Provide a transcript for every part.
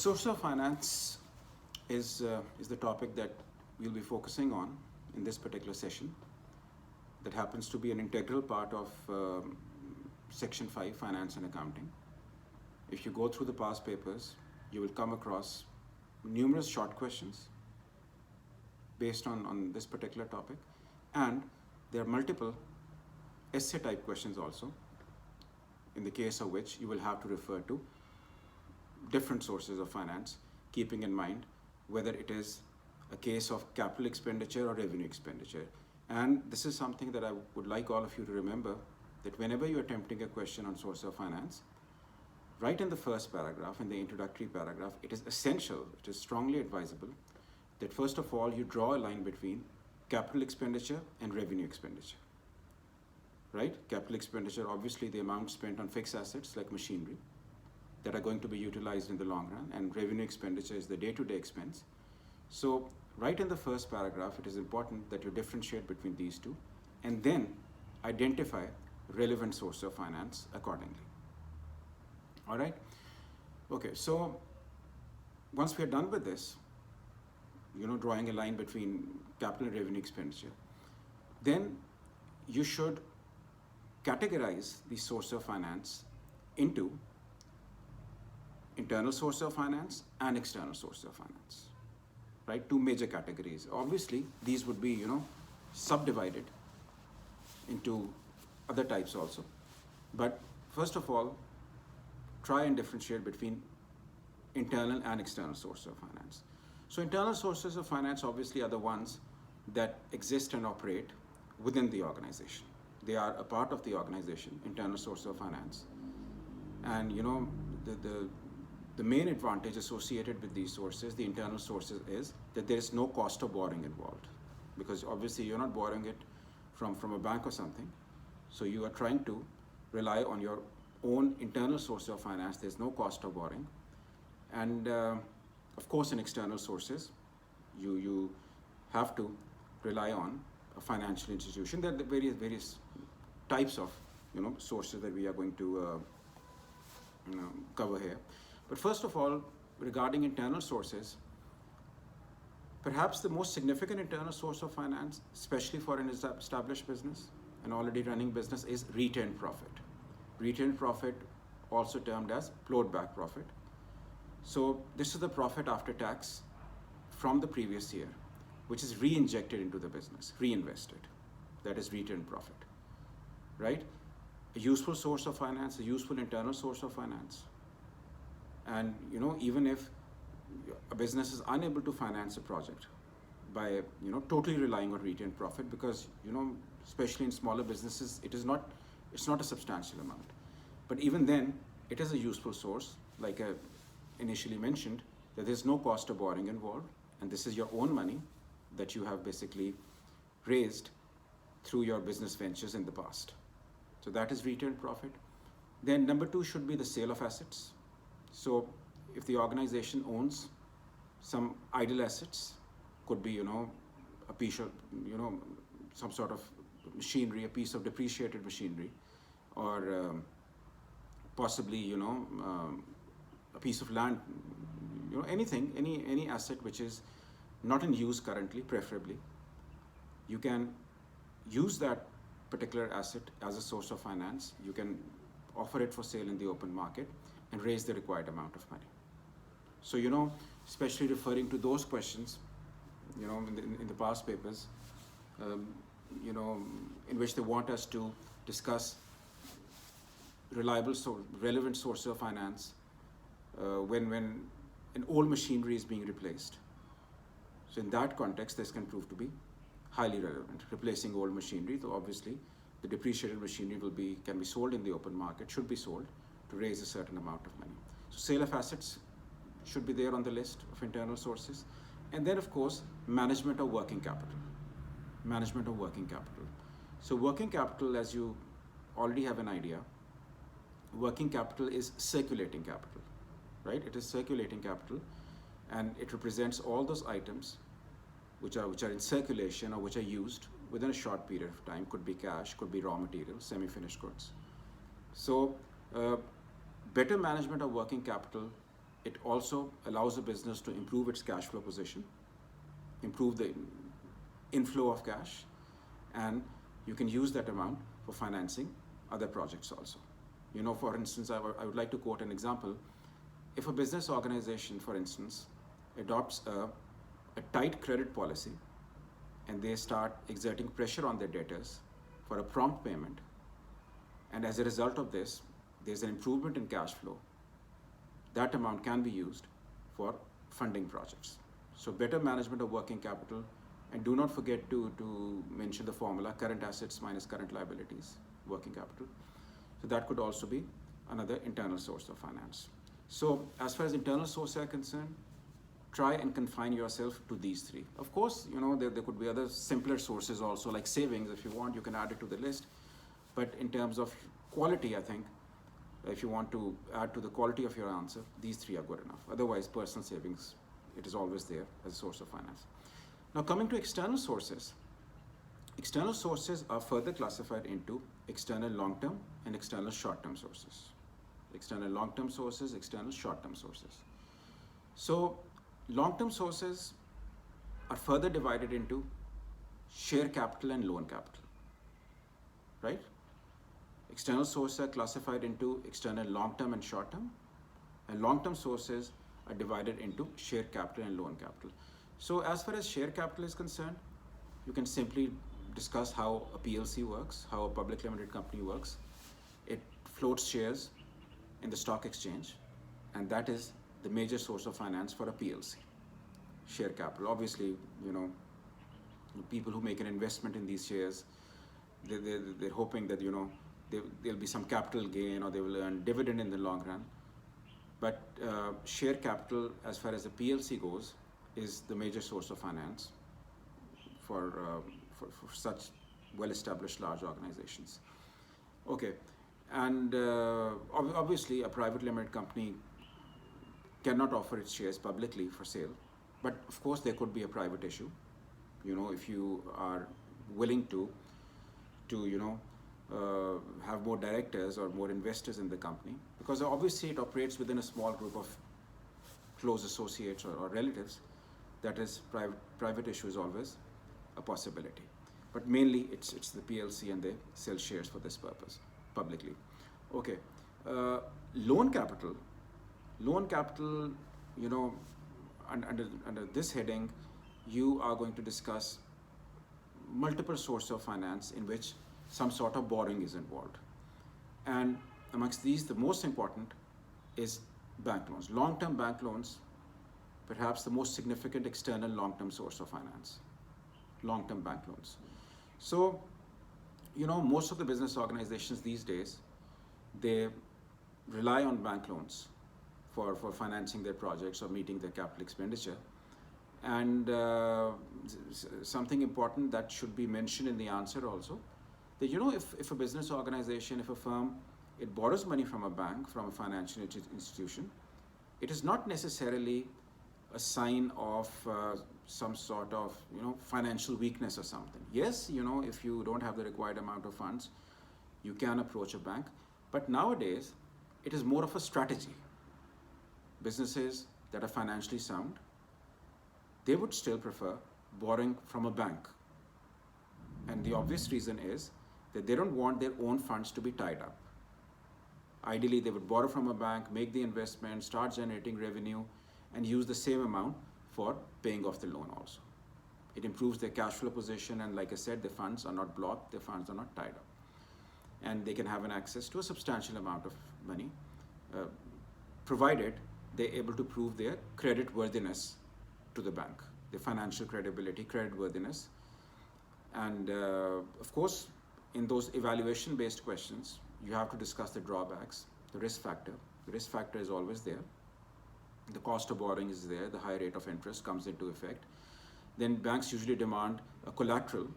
Source of finance is the topic that we'll be focusing on in this particular session. That happens to be an integral part of Section 5, Finance and Accounting. If you go through the past papers, you will come across numerous short questions based on this particular topic, and there are multiple essay type questions also, in the case of which you will have to refer to different sources of finance, keeping in mind whether it is a case of capital expenditure or revenue expenditure. And this is something that I would like all of you to remember, that whenever you're attempting a question on source of finance, right in the first paragraph, in the introductory paragraph, it is essential, it is strongly advisable that first of all you draw a line between capital expenditure and revenue expenditure. Right? Capital expenditure, obviously the amount spent on fixed assets like machinery that are going to be utilized in the long run, and revenue expenditure is the day-to-day expense. So right in the first paragraph, it is important that you differentiate between these two and then identify relevant source of finance accordingly. All right? Okay, so once we are done with this, drawing a line between capital and revenue expenditure, then you should categorize the source of finance into internal source of finance and external source of finance, right? Two major categories. Obviously, these would be, subdivided into other types also. But first of all, try and differentiate between internal and external source of finance. So internal sources of finance obviously are the ones that exist and operate within the organization. They are a part of the organization, internal source of finance. And the main advantage associated with these sources, the internal sources, is that there is no cost of borrowing involved, because obviously you're not borrowing it from a bank or something. So you are trying to rely on your own internal source of finance. There's no cost of borrowing. And of course, in external sources, you have to rely on a financial institution. There are the various types of sources that we are going to cover here. But first of all, regarding internal sources, perhaps the most significant internal source of finance, especially for an established business, an already running business, is retained profit. Retained profit, also termed as plowed back profit. So this is the profit after tax from the previous year, which is re-injected into the business, reinvested. That is retained profit, right? A useful source of finance, a useful internal source of finance. And even if a business is unable to finance a project by totally relying on retained profit, because especially in smaller businesses, it's not a substantial amount. But even then, it is a useful source, like I initially mentioned, that there's no cost of borrowing involved, and this is your own money that you have basically raised through your business ventures in the past. So that is retained profit. Then number two should be the sale of assets. So if the organization owns some idle assets, could be a piece of some sort of machinery, a piece of depreciated machinery, or possibly a piece of land, anything, any asset which is not in use currently, preferably, you can use that particular asset as a source of finance. You can offer it for sale in the open market and raise the required amount of money. So especially referring to those questions, in the past papers, in which they want us to discuss relevant sources of finance when an old machinery is being replaced. So in that context, this can prove to be highly relevant. Replacing old machinery, so obviously the depreciated machinery can be sold in the open market, should be sold to raise a certain amount of money. So sale of assets should be there on the list of internal sources. And then of course, management of working capital. Management of working capital. So working capital, as you already have an idea, working capital is circulating capital, right? It is circulating capital, and it represents all those items which are in circulation or which are used within a short period of time. Could be cash, could be raw materials, semi-finished goods. So better management of working capital It also allows a business to improve its cash flow position, improve the inflow of cash, and you can use that amount for financing other projects also. For instance, I would like to quote an example. If a business organization, for instance, adopts a tight credit policy and they start exerting pressure on their debtors for a prompt payment, and as a result of this, there's an improvement in cash flow, that amount can be used for funding projects. So better management of working capital, and do not forget to mention the formula, current assets minus current liabilities, working capital. So that could also be another internal source of finance. So as far as internal sources are concerned, try and confine yourself to these three. Of course, there could be other simpler sources also, like savings. If you want, you can add it to the list. But in terms of quality, I think, if you want to add to the quality of your answer, these three are good enough. Otherwise, personal savings, it is always there as a source of finance. Now, coming to external sources are further classified into external long-term and external short-term sources. External long-term sources, external short-term sources. So, long-term sources are further divided into share capital and loan capital, right? External sources are classified into external long-term and short-term, and long-term sources are divided into share capital and loan capital. So as far as share capital is concerned, you can simply discuss how a PLC works, how a public limited company works. It floats shares in the stock exchange, and that is the major source of finance for a PLC. Share capital. Obviously, people who make an investment in these shares, they're hoping that there'll be some capital gain, or they will earn dividend in the long run. But share capital, as far as the PLC goes, is the major source of finance for such well-established large organizations. Okay, and obviously a private limited company cannot offer its shares publicly for sale, but of course there could be a private issue. If you are willing to have more directors or more investors in the company, because obviously it operates within a small group of close associates or relatives. That is, private issue is always a possibility. But mainly it's the PLC, and they sell shares for this purpose publicly. Okay, loan capital, under this heading, you are going to discuss multiple sources of finance in which some sort of borrowing is involved. And amongst these, the most important is bank loans. Long-term bank loans, perhaps the most significant external long-term source of finance. Long-term bank loans. So, most of the business organizations these days, they rely on bank loans for financing their projects or meeting their capital expenditure. And something important that should be mentioned in the answer also, that if a business organization, if a firm, it borrows money from a bank, from a financial institution, it is not necessarily a sign of some sort of financial weakness or something. Yes, if you don't have the required amount of funds, you can approach a bank. But nowadays, it is more of a strategy. Businesses that are financially sound, they would still prefer borrowing from a bank. And the obvious reason is that they don't want their own funds to be tied up. Ideally, they would borrow from a bank, make the investment, start generating revenue, and use the same amount for paying off the loan also. It improves their cash flow position, and like I said, the funds are not blocked, the funds are not tied up. And they can have an access to a substantial amount of money, provided they're able to prove their credit worthiness to the bank, their financial credibility, credit worthiness. And of course, in those evaluation-based questions, you have to discuss the drawbacks, the risk factor. The risk factor is always there. The cost of borrowing is there, the high rate of interest comes into effect. Then banks usually demand a collateral.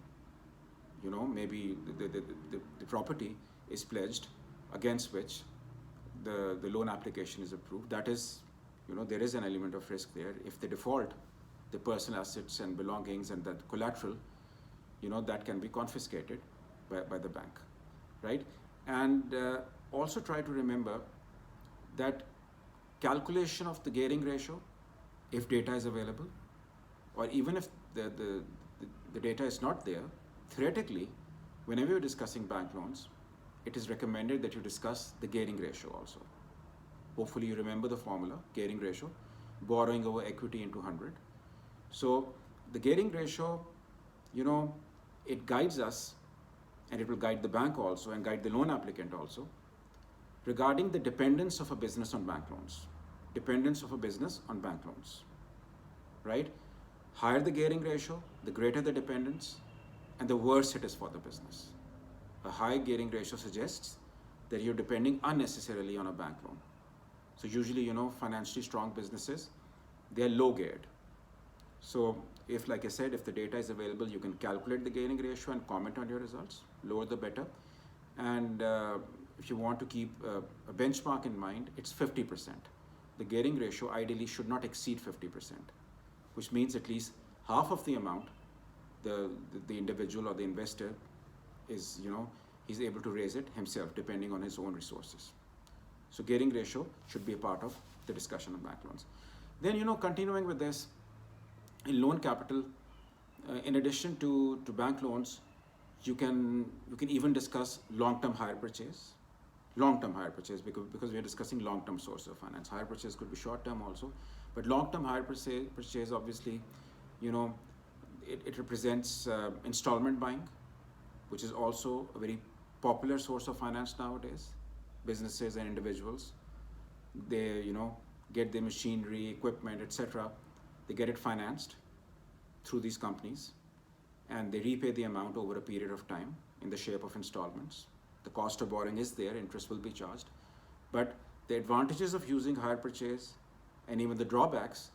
Maybe the property is pledged against which the loan application is approved. That is, there is an element of risk there. If they default, the personal assets and belongings and that collateral, that can be confiscated by the bank, right? And also try to remember that calculation of the gearing ratio, if data is available, or even if the data is not there, theoretically, whenever you're discussing bank loans, it is recommended that you discuss the gearing ratio also. Hopefully you remember the formula, gearing ratio, borrowing over equity into 100. So the gearing ratio, it guides us, and it will guide the bank also and guide the loan applicant also regarding the dependence of a business on bank loans. Dependence of a business on bank loans, right? Higher the gearing ratio, the greater the dependence, and the worse it is for the business. A high gearing ratio suggests that you're depending unnecessarily on a bank loan. So usually, financially strong businesses, they're low geared. So if, like I said, if the data is available, you can calculate the gearing ratio and comment on your results. Lower the better. And if you want to keep a benchmark in mind, it's 50%. The gearing ratio ideally should not exceed 50%, which means at least half of the amount the individual or the investor is, he's able to raise it himself depending on his own resources. So gearing ratio should be a part of the discussion of bank loans. Then, continuing with this, in loan capital, in addition to bank loans, you can even discuss long-term hire purchase. Long-term hire purchase, because we are discussing long-term source of finance. Hire purchase could be short-term also, but long-term hire purchase obviously, it represents installment buying, which is also a very popular source of finance nowadays. Businesses and individuals, they get their machinery, equipment, etc. They get it financed through these companies, and they repay the amount over a period of time in the shape of installments. The cost of borrowing is there, interest will be charged, but the advantages of using hire purchase and even the drawbacks,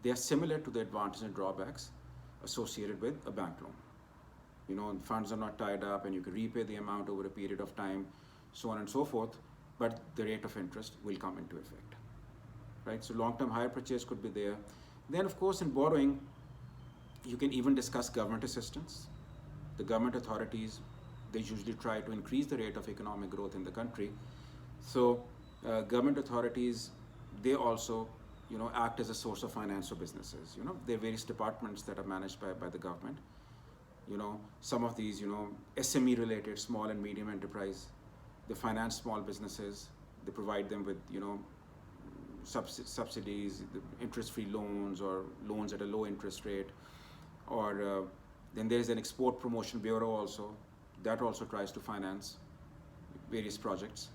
they are similar to the advantages and drawbacks associated with a bank loan. Funds are not tied up and you can repay the amount over a period of time, so on and so forth, but the rate of interest will come into effect, right? So long-term hire purchase could be there. Then, of course, in borrowing, you can even discuss government assistance. The government authorities, they usually try to increase the rate of economic growth in the country. So government authorities, they also, act as a source of finance for businesses. There are various departments that are managed by the government. Some of these, SME related, small and medium enterprise, they finance small businesses. They provide them with, subsidies, interest-free loans or loans at a low interest rate. Or then there's an export promotion bureau also, that also tries to finance various projects,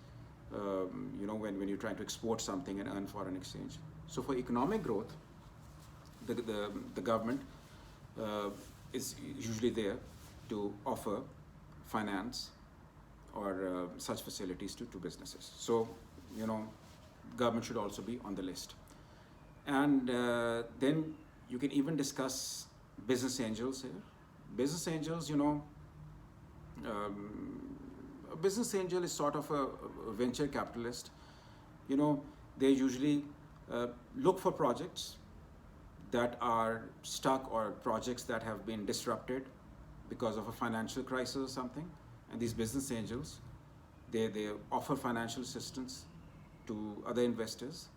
when you're trying to export something and earn foreign exchange. So for economic growth, the government is usually there to offer finance or such facilities to businesses. So, government should also be on the list. And then you can even discuss business angels here. Business angels, a business angel is sort of a venture capitalist. They usually look for projects that are stuck or projects that have been disrupted because of a financial crisis or something. And these business angels, they offer financial assistance to other investors,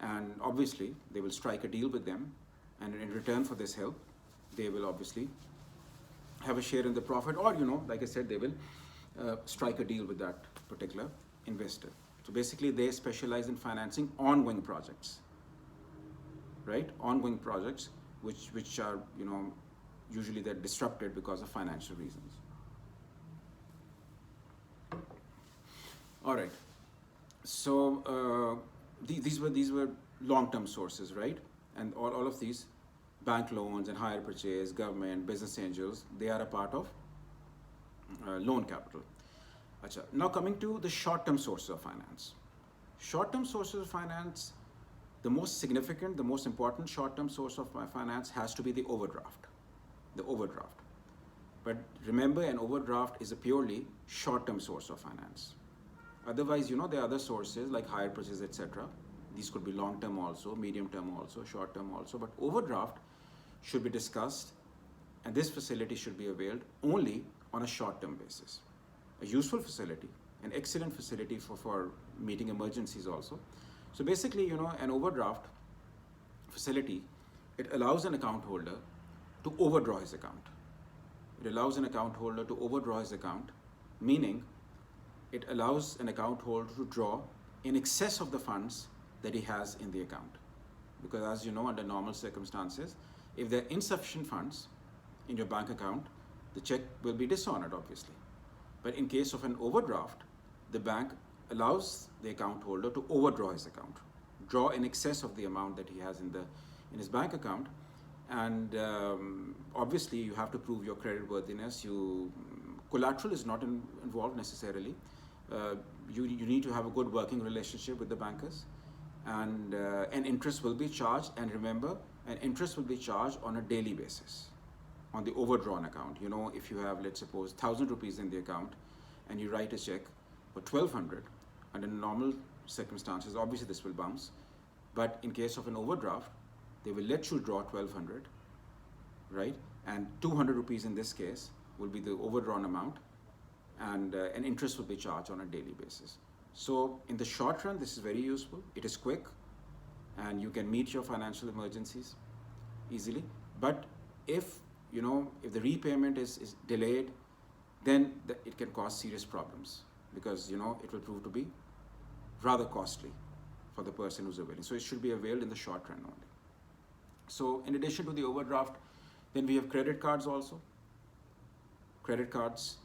and obviously they will strike a deal with them, and in return for this help, they will obviously have a share in the profit, or like I said, they will strike a deal with that particular investor. So basically they specialize in financing ongoing projects, right? Ongoing projects which are, usually they're disrupted because of financial reasons. All right. So these were long-term sources, right? And all of these, bank loans and hire purchase, government, business angels, they are a part of loan capital. Achha. Now coming to the short-term sources of finance. Short-term sources of finance, the most significant, the most important short-term source of finance has to be the overdraft. The overdraft. But remember, an overdraft is a purely short-term source of finance. Otherwise, there are other sources like hire purchase, etc. These could be long-term also, medium-term also, short-term also. But overdraft should be discussed, and this facility should be availed only on a short-term basis. A useful facility, an excellent facility for meeting emergencies also. So basically, an overdraft facility, it allows an account holder to overdraw his account. It allows an account holder to overdraw his account, meaning it allows an account holder to draw in excess of the funds that he has in the account. Because as you know, under normal circumstances, if there are insufficient funds in your bank account, the check will be dishonored, obviously. But in case of an overdraft, the bank allows the account holder to overdraw his account, draw in excess of the amount that he has in his bank account. And obviously, you have to prove your credit worthiness. Collateral is not involved necessarily. You need to have a good working relationship with the bankers, and an interest will be charged. And remember, an interest will be charged on a daily basis on the overdrawn account. If you have, let's suppose, 1,000 rupees in the account, and you write a check for 1,200, under normal circumstances, obviously this will bounce. But in case of an overdraft, they will let you draw 1,200, right? And 200 rupees in this case will be the overdrawn amount, and an interest will be charged on a daily basis. So in the short run, this is very useful. It is quick, and you can meet your financial emergencies easily. But if the repayment is delayed, then it can cause serious problems, because it will prove to be rather costly for the person who's availing. So it should be availed in the short run only. So in addition to the overdraft, then we have credit cards also. Credit cards,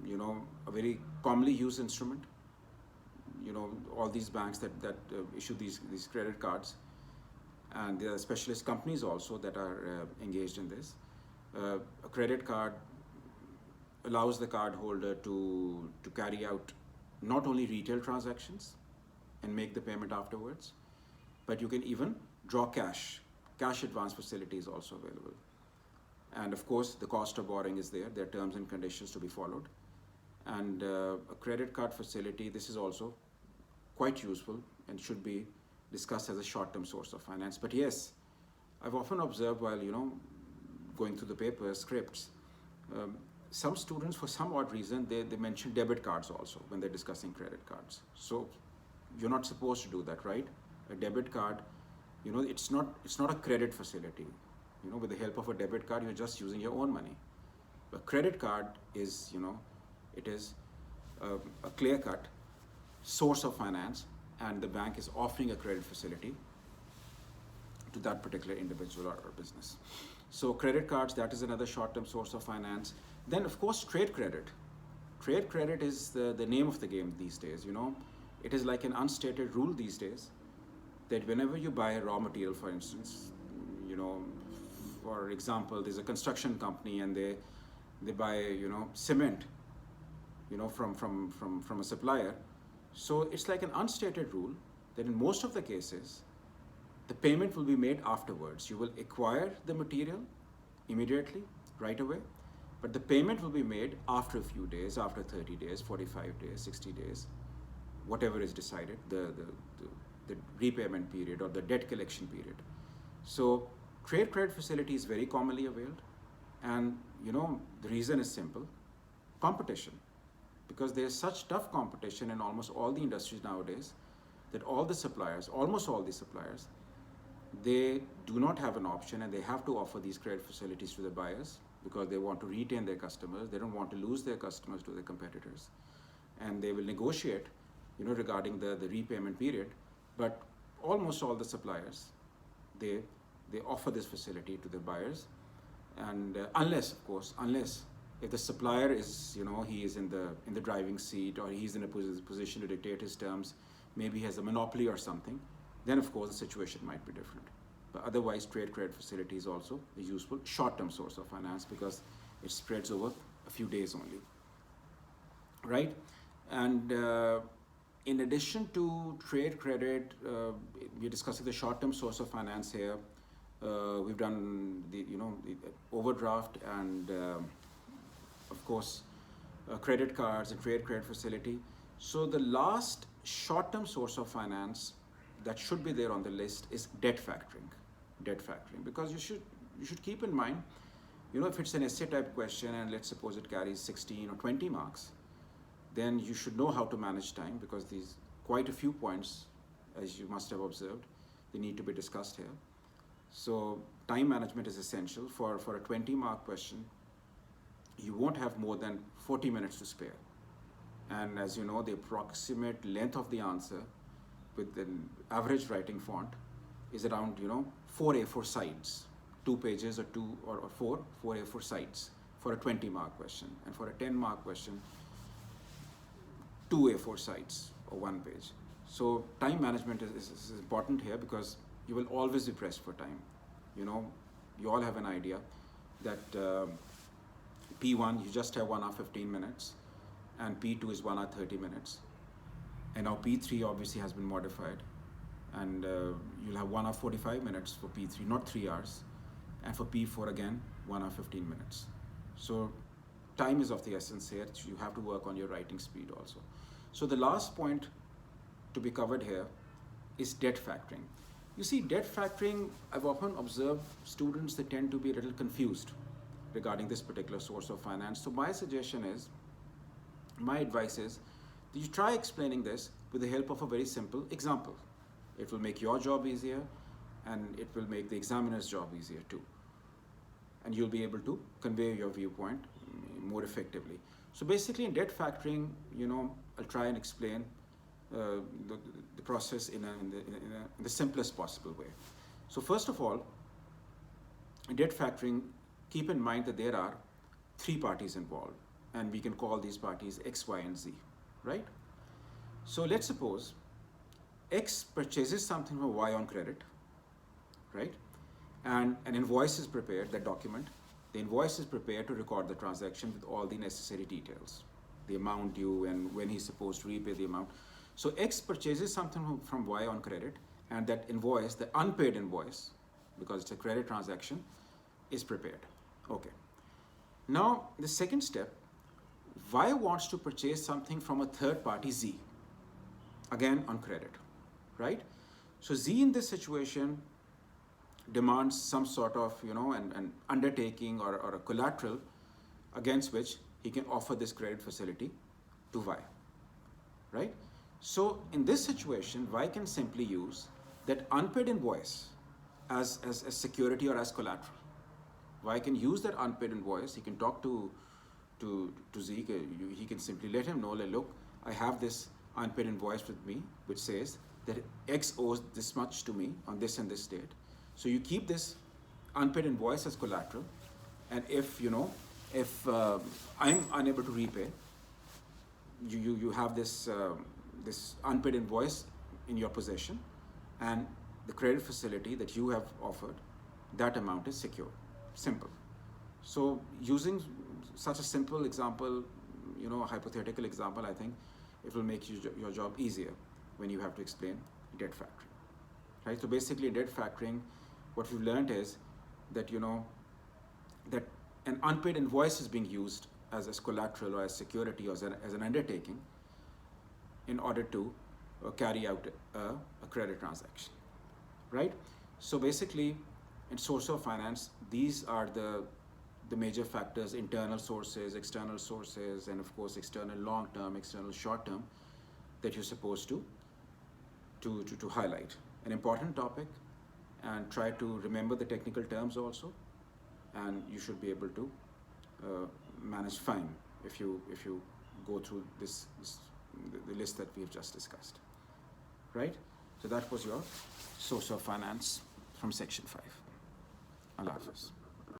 a very commonly used instrument. All these banks that issue these credit cards, and there are specialist companies also that are engaged in this. A credit card allows the card holder to carry out not only retail transactions and make the payment afterwards, but you can even draw cash. Cash advance facility is also available. And of course, the cost of borrowing is there. There are terms and conditions to be followed. And a credit card facility, this is also quite useful and should be discussed as a short-term source of finance. But yes, I've often observed while, going through the papers, scripts, some students, for some odd reason, they mention debit cards also when they're discussing credit cards. So you're not supposed to do that, right? A debit card, it's not a credit facility. With the help of a debit card, you're just using your own money. A credit card is, it is a clear-cut source of finance, and the bank is offering a credit facility to that particular individual or business. So credit cards, that is another short-term source of finance. Then of course, trade credit. Trade credit is the name of the game these days. It is like an unstated rule these days that whenever you buy a raw material, for instance, for example, there's a construction company and they buy cement from a supplier. So it's like an unstated rule that in most of the cases, the payment will be made afterwards. You will acquire the material immediately, right away, but the payment will be made after a few days, after 30 days, 45 days, 60 days, whatever is decided, the repayment period or the debt collection period. So trade credit facility is very commonly availed, and the reason is simple: competition. Because there is such tough competition in almost all the industries nowadays that almost all the suppliers, they do not have an option, and they have to offer these credit facilities to the buyers because they want to retain their customers. They don't want to lose their customers to their competitors, and they will negotiate, regarding the repayment period. But almost all the suppliers, they offer this facility to the buyers, and unless if the supplier is, he is in the driving seat, or he's in a position to dictate his terms, maybe he has a monopoly or something, then of course the situation might be different. But otherwise, trade credit facility is also a useful short-term source of finance because it spreads over a few days only, right? And in addition to trade credit, we're discussing the short-term source of finance here. We've done the overdraft and of course credit cards and trade credit facility. So the last short-term source of finance that should be there on the list is debt factoring. Because you should keep in mind, if it's an essay type question and let's suppose it carries 16 or 20 marks, then you should know how to manage time, because these quite a few points as you must have observed. They need to be discussed here. So time management is essential. For a 20-mark question, you won't have more than 40 minutes to spare. And as you know, the approximate length of the answer with an average writing font is around, 4 A4 sides, 2 pages or 4 A4 sides for a 20-mark question. And for a 10-mark question, 2 A4 sides or 1 page. So time management is important here, because you will always be pressed for time. You all have an idea that P1, you just have 1 hour 15 minutes, and P2 is 1 hour 30 minutes. And now P3 obviously has been modified, and you'll have 1 hour 45 minutes for P3, not 3 hours. And for P4 again, 1 hour 15 minutes. So time is of the essence here. You have to work on your writing speed also. So the last point to be covered here is debt factoring. You see, debt factoring, I've often observed students, they tend to be a little confused regarding this particular source of finance. So my advice is that you try explaining this with the help of a very simple example. It will make your job easier, and it will make the examiner's job easier too. And you'll be able to convey your viewpoint more effectively. So basically in debt factoring, I'll try and explain the process in the simplest possible way. So first of all, in debt factoring, keep in mind that there are 3 parties involved, and we can call these parties X, Y, and Z, right? So let's suppose X purchases something from Y on credit, right? And an invoice is prepared, that document. The invoice is prepared to record the transaction with all the necessary details, the amount due and when he's supposed to repay the amount. So X purchases something from Y on credit, and that invoice, the unpaid invoice, because it's a credit transaction, is prepared. Okay. Now, the second step, Y wants to purchase something from a third party, Z, again on credit, right? So Z in this situation demands some sort of, an undertaking or a collateral against which he can offer this credit facility to Y, right? So in this situation, Y can simply use that unpaid invoice as security or as collateral. Y can use that unpaid invoice. He can talk to Z. He can simply let him know, like, look, I have this unpaid invoice with me, which says that X owes this much to me on this and this date. So you keep this unpaid invoice as collateral, and if I'm unable to repay, you have this this unpaid invoice in your possession, and the credit facility that you have offered, that amount is secure. Simple. So using such a simple example, a hypothetical example, I think it will make your job easier when you have to explain debt factoring, right? So basically, debt factoring, what we've learned is that that an unpaid invoice is being used as collateral or as security or as an undertaking in order to carry out a credit transaction, right? So basically, in source of finance, these are the major factors: internal sources, external sources, and of course external long-term, external short-term, that you're supposed to highlight. An important topic, and try to remember the technical terms also, and you should be able to manage fine if you go through the list that we've just discussed, right? So that was your source of finance from section 5. Allah Hafiz.